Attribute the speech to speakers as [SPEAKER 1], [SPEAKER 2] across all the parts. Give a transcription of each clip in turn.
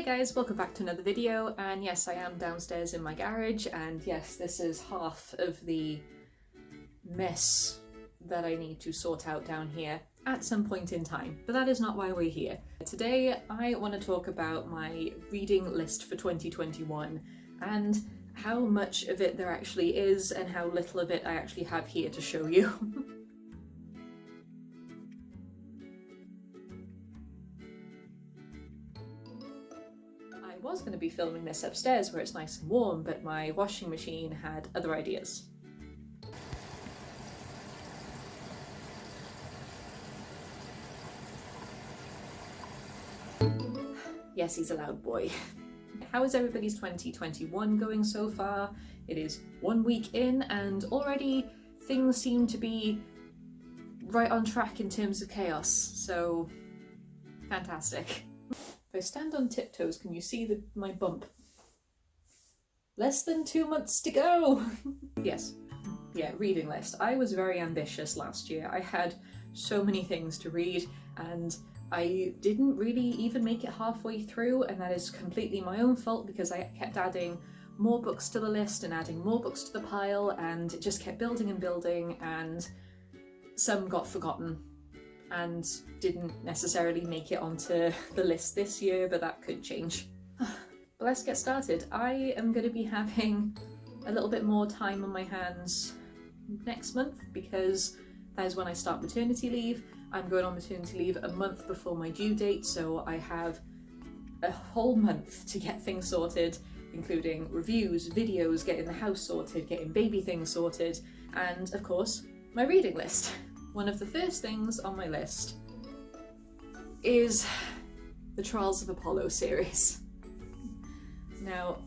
[SPEAKER 1] Hi guys, welcome back to another video, and yes, I am downstairs in my garage, and yes, this is half of the mess that I need to sort out down here at some point in time, but that is not why we're here. Today I want to talk about my reading list for 2021 and how much of it there actually is and how little of it I actually have here to show you. I was going to be filming this upstairs where it's nice and warm, but my washing machine had other ideas. Yes, he's a loud boy. How is everybody's 2021 going so far? It is 1 week in and already things seem to be right on track in terms of chaos, so fantastic. If I stand on tiptoes, can you see my bump? Less than 2 months to go! Yes, yeah, reading list. I was very ambitious last year. I had so many things to read and I didn't really even make it halfway through, and that is completely my own fault because I kept adding more books to the list and adding more books to the pile, and it just kept building and building, and some got forgotten and didn't necessarily make it onto the list this year, but that could change. But let's get started. I am going to be having a little bit more time on my hands next month because that is when I start maternity leave. I'm going on maternity leave a month before my due date, so I have a whole month to get things sorted, including reviews, videos, getting the house sorted, getting baby things sorted, and of course, my reading list. One of the first things on my list is the Trials of Apollo series. Now,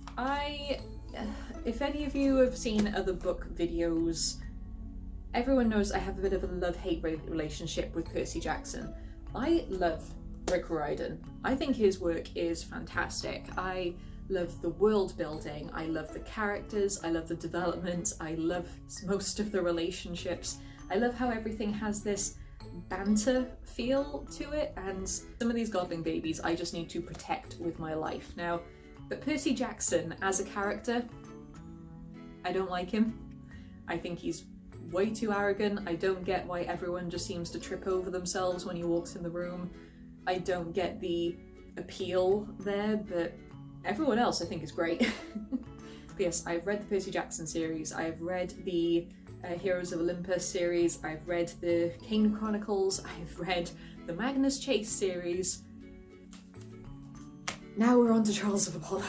[SPEAKER 1] if any of you have seen other book videos, everyone knows I have a bit of a love-hate relationship with Percy Jackson. I love Rick Riordan. I think his work is fantastic. I love the world building, I love the characters, I love the development, I love most of the relationships. I love how everything has this banter feel to it, and some of these godling babies I just need to protect with my life. Now, but Percy Jackson as a character, I don't like him. I think he's way too arrogant. I don't get why everyone just seems to trip over themselves when he walks in the room. I don't get the appeal there, but everyone else I think is great. But yes, I've read the Percy Jackson series, I've read the Heroes of Olympus series, I've read the Kane Chronicles, I've read the Magnus Chase series. Now we're on to Trials of Apollo.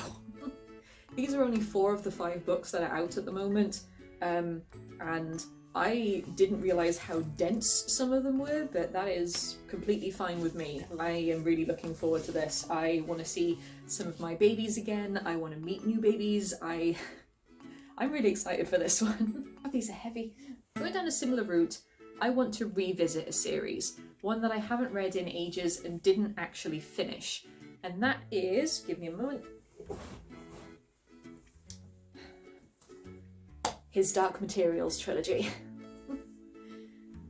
[SPEAKER 1] These are only 4 of the 5 books that are out at the moment, and I didn't realise how dense some of them were, but that is completely fine with me. I am really looking forward to this. I want to see some of my babies again, I want to meet new babies, I'm really excited for this one. Oh, these are heavy. Going down a similar route, I want to revisit a series, one that I haven't read in ages and didn't actually finish, and that is, give me a moment, his Dark Materials trilogy.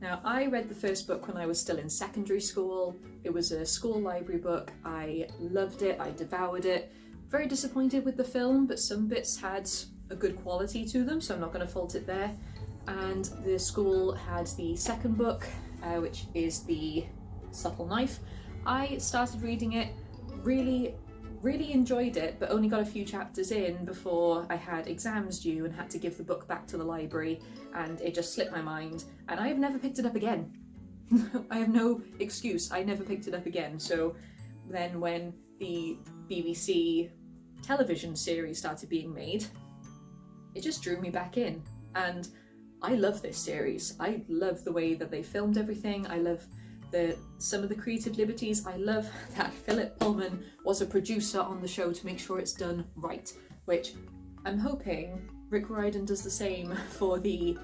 [SPEAKER 1] Now, I read the first book when I was still in secondary school. It was a school library book. I loved it, I devoured it. Very disappointed with the film, but some bits had a good quality to them, so I'm not going to fault it there. And the school had the second book, which is The Subtle Knife. I started reading it, really enjoyed it, but only got a few chapters in before I had exams due and had to give the book back to the library, and it just slipped my mind, and I have never picked it up again. I have no excuse, I never picked it up again. So then when the BBC television series started being made, it just drew me back in, and I love this series. I love the way that they filmed everything, I love some of the creative liberties. I love that Philip Pullman was a producer on the show to make sure it's done right, which I'm hoping Rick Riordan does the same for the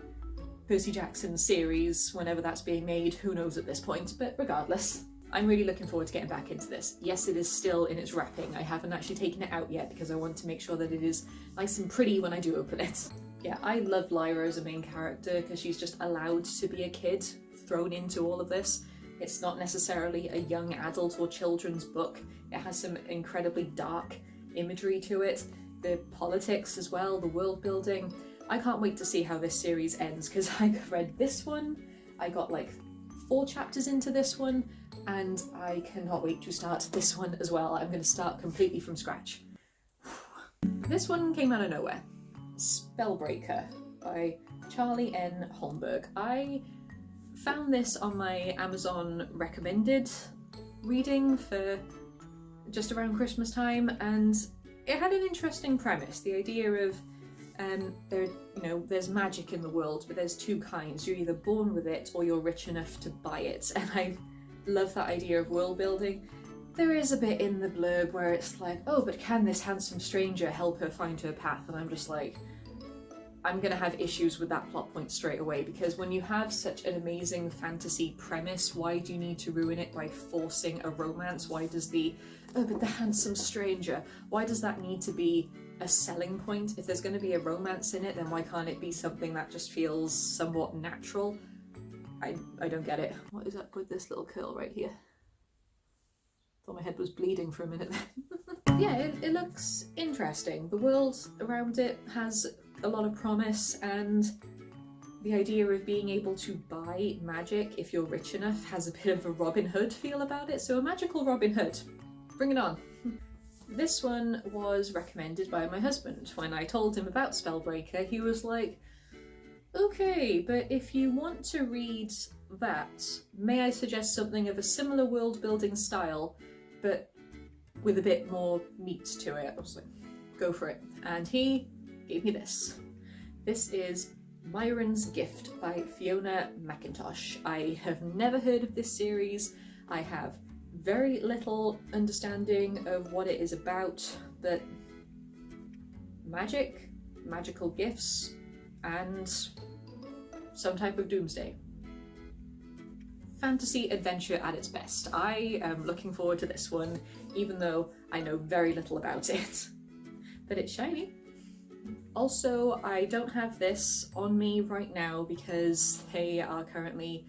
[SPEAKER 1] Percy Jackson series whenever that's being made. Who knows at this point, but regardless, I'm really looking forward to getting back into this. Yes, it is still in its wrapping. I haven't actually taken it out yet because I want to make sure that it is nice and pretty when I do open it. Yeah, I love Lyra as a main character because she's just allowed to be a kid thrown into all of this. It's not necessarily a young adult or children's book. It has some incredibly dark imagery to it. The politics as well, the world building. I can't wait to see how this series ends, because I read this one, I got like 4 chapters into this one, and I cannot wait to start this one as well. I'm going to start completely from scratch. This one came out of nowhere. Spellbreaker by Charlie N. Holmberg. I found this on my Amazon recommended reading for just around Christmas time, and it had an interesting premise. The idea of there's magic in the world, but there's 2 kinds. You're either born with it or you're rich enough to buy it, and I love that idea of world building. There is a bit in the blurb where it's like, oh, but can this handsome stranger help her find her path? And I'm just like, I'm gonna have issues with that plot point straight away, because when you have such an amazing fantasy premise, why do you need to ruin it by forcing a romance? Why does oh, but the handsome stranger, why does that need to be a selling point? If there's gonna be a romance in it, then why can't it be something that just feels somewhat natural? I don't get it. What is up with this little curl right here? Thought my head was bleeding for a minute there. Yeah, it looks interesting. The world around it has a lot of promise, and the idea of being able to buy magic if you're rich enough has a bit of a Robin Hood feel about it, so a magical Robin Hood. Bring it on. This one was recommended by my husband. When I told him about Spellbreaker, he was like, okay, but if you want to read that, may I suggest something of a similar world building style, but with a bit more meat to it? I was like, go for it. And he gave me this. This is Myron's Gift by Fiona McIntosh. I have never heard of this series. I have very little understanding of what it is about, but magic, magical gifts, and some type of doomsday. Fantasy adventure at its best. I am looking forward to this one, even though I know very little about it. But it's shiny. Also, I don't have this on me right now because they are currently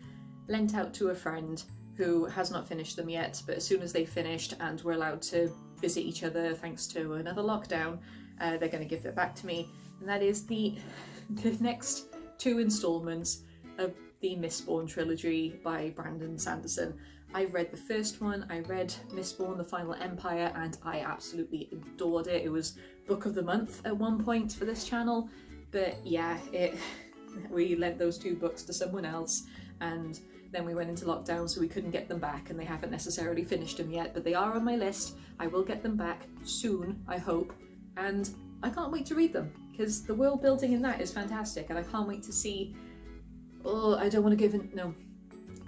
[SPEAKER 1] lent out to a friend who has not finished them yet, but as soon as they've finished and we're allowed to visit each other thanks to another lockdown, they're going to give it back to me. And that is the next 2 installments of the Mistborn trilogy by Brandon Sanderson. I read the first one, I read Mistborn, The Final Empire, and I absolutely adored it. It was book of the month at one point for this channel, but yeah, we lent those 2 books to someone else, and then we went into lockdown, so we couldn't get them back, and they haven't necessarily finished them yet, but they are on my list. I will get them back soon, I hope, and I can't wait to read them, because the world building in that is fantastic, and I can't wait to see. Oh, I don't want to no,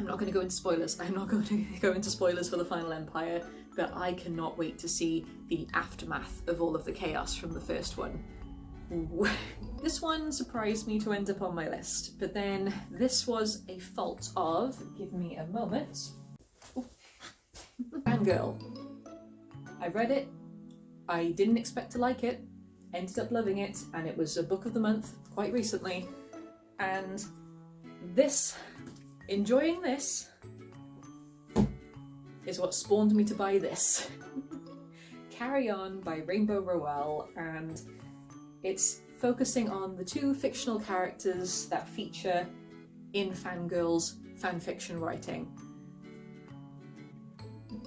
[SPEAKER 1] I'm not going to go into spoilers. I'm not going to go into spoilers for The Final Empire, but I cannot wait to see the aftermath of all of the chaos from the first one. Ooh. This one surprised me to end up on my list, but then this was a fault of, give me a moment, Fangirl. I read it, I didn't expect to like it, ended up loving it, and it was a book of the month quite recently, and enjoying this is what spawned me to buy this. Carry On by Rainbow Rowell, and it's focusing on the 2 fictional characters that feature in Fangirl's fanfiction writing.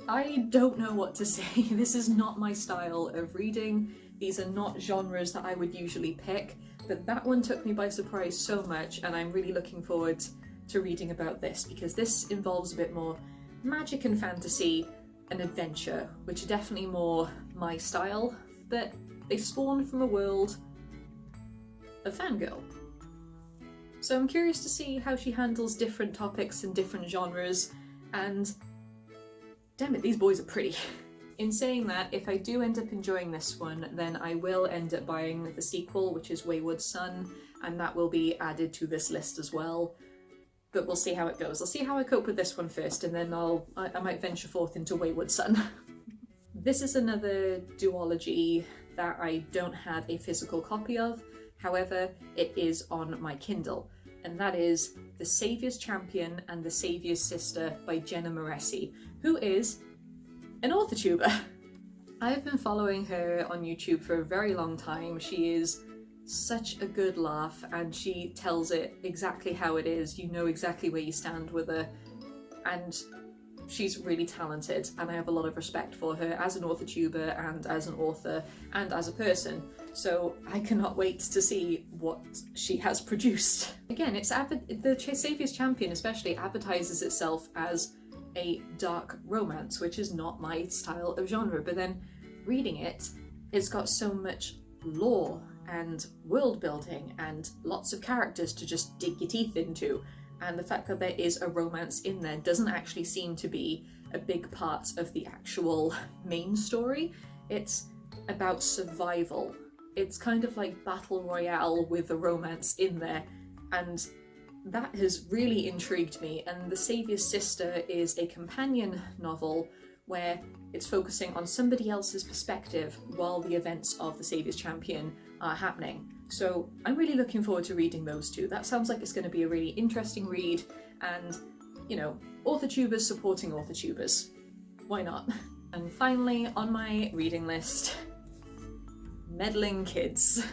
[SPEAKER 1] I don't know what to say. This is not my style of reading. These are not genres that I would usually pick, but that one took me by surprise so much, and I'm really looking forward to reading about this, because this involves a bit more magic and fantasy and adventure, which are definitely more my style, but they spawn from a world of Fangirl. So I'm curious to see how she handles different topics and different genres, and damn it, these boys are pretty. In saying that, if I do end up enjoying this one, then I will end up buying the sequel, which is Wayward Son, and that will be added to this list as well. But we'll see how it goes. I'll see how I cope with this one first, and then I might venture forth into Wayward Son. This is another duology that I don't have a physical copy of, however, it is on my Kindle. and that is The Saviour's Champion and the Saviour's Sister by Jenna Moreci, who is an author-tuber. I've been following her on YouTube for a very long time. She is such a good laugh and she tells it exactly how it is. You know exactly where you stand with her, and she's really talented, and I have a lot of respect for her as an author-tuber and as an author and as a person. So I cannot wait to see what she has produced. Again, the Saviour's Champion especially advertises itself as a dark romance, which is not my style of genre, but then reading it, it's got so much lore and world building and lots of characters to just dig your teeth into, and the fact that there is a romance in there doesn't actually seem to be a big part of the actual main story. It's about survival. It's kind of like Battle Royale with a romance in there, and that has really intrigued me. And The Saviour's Sister is a companion novel where it's focusing on somebody else's perspective while the events of The Saviour's Champion are happening. So I'm really looking forward to reading those two. That sounds like it's going to be a really interesting read, and, you know, author-tubers supporting author-tubers. Why not? And finally, on my reading list, Meddling Kids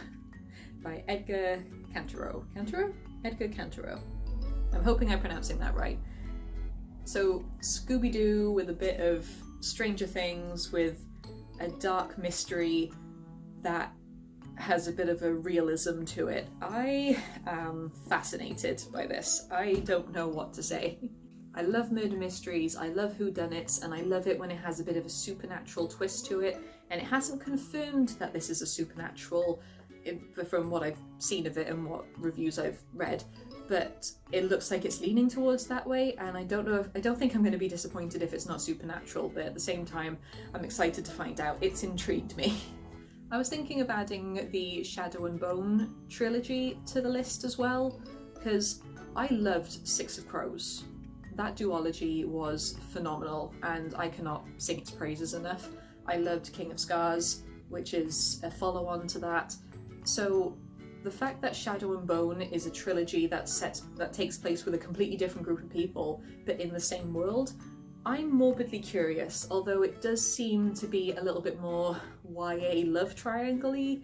[SPEAKER 1] by Edgar Cantero. Edgar Cantero. I'm hoping I'm pronouncing that right. So Scooby-Doo with a bit of Stranger Things, with a dark mystery that has a bit of a realism to it. I am fascinated by this. I don't know what to say. I love murder mysteries, I love whodunits, and I love it when it has a bit of a supernatural twist to it, and it hasn't confirmed that this is a supernatural from what I've seen of it and what reviews I've read, but it looks like it's leaning towards that way, and I don't think I'm going to be disappointed if it's not supernatural, but at the same time I'm excited to find out. It's intrigued me. I was thinking of adding the Shadow and Bone trilogy to the list as well, because I loved Six of Crows. That duology was phenomenal, and I cannot sing its praises enough. I loved King of Scars, which is a follow-on to that. So the fact that Shadow and Bone is a trilogy that takes place with a completely different group of people, but in the same world, I'm morbidly curious, although it does seem to be a little bit more YA love triangle-y,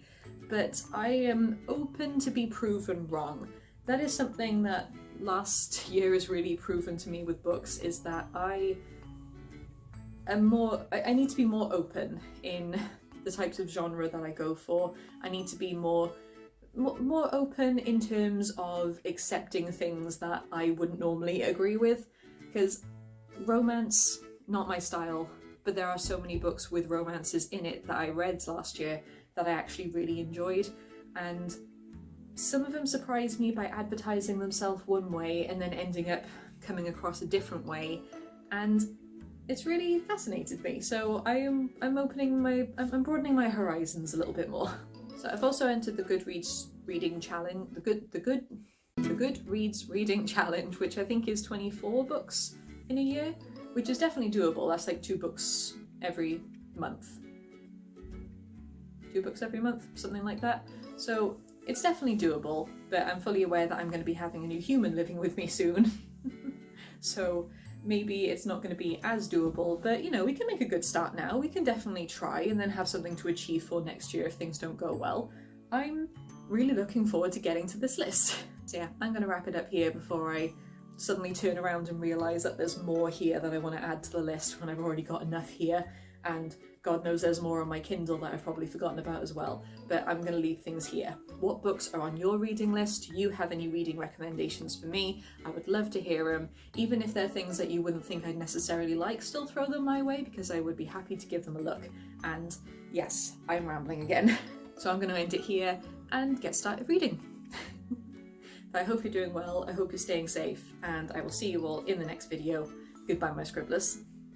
[SPEAKER 1] but I am open to be proven wrong. That is something that last year has really proven to me with books, is that I need to be more open in the types of genre that I go for. I need to be more open in terms of accepting things that I wouldn't normally agree with, because romance, not my style, but there are so many books with romances in it that I read last year that I actually really enjoyed, and some of them surprised me by advertising themselves one way and then ending up coming across a different way, and it's really fascinated me. So I'm broadening my horizons a little bit more. So I've also entered the Goodreads reading challenge, the Goodreads reading challenge, which I think is 24 books in a year, which is definitely doable. That's like 2 books every month. 2 books every month, something like that. So it's definitely doable, but I'm fully aware that I'm going to be having a new human living with me soon. So maybe it's not going to be as doable, but you know, we can make a good start now. We can definitely try and then have something to achieve for next year if things don't go well. I'm really looking forward to getting to this list. So yeah, I'm going to wrap it up here before I suddenly turn around and realise that there's more here that I want to add to the list when I've already got enough here, and God knows there's more on my Kindle that I've probably forgotten about as well, but I'm going to leave things here. What books are on your reading list? Do you have any reading recommendations for me? I would love to hear them. Even if they're things that you wouldn't think I'd necessarily like, still throw them my way, because I would be happy to give them a look. And yes, I'm rambling again. So I'm going to end it here and get started reading. I hope you're doing well, I hope you're staying safe, and I will see you all in the next video. Goodbye, my scribblers.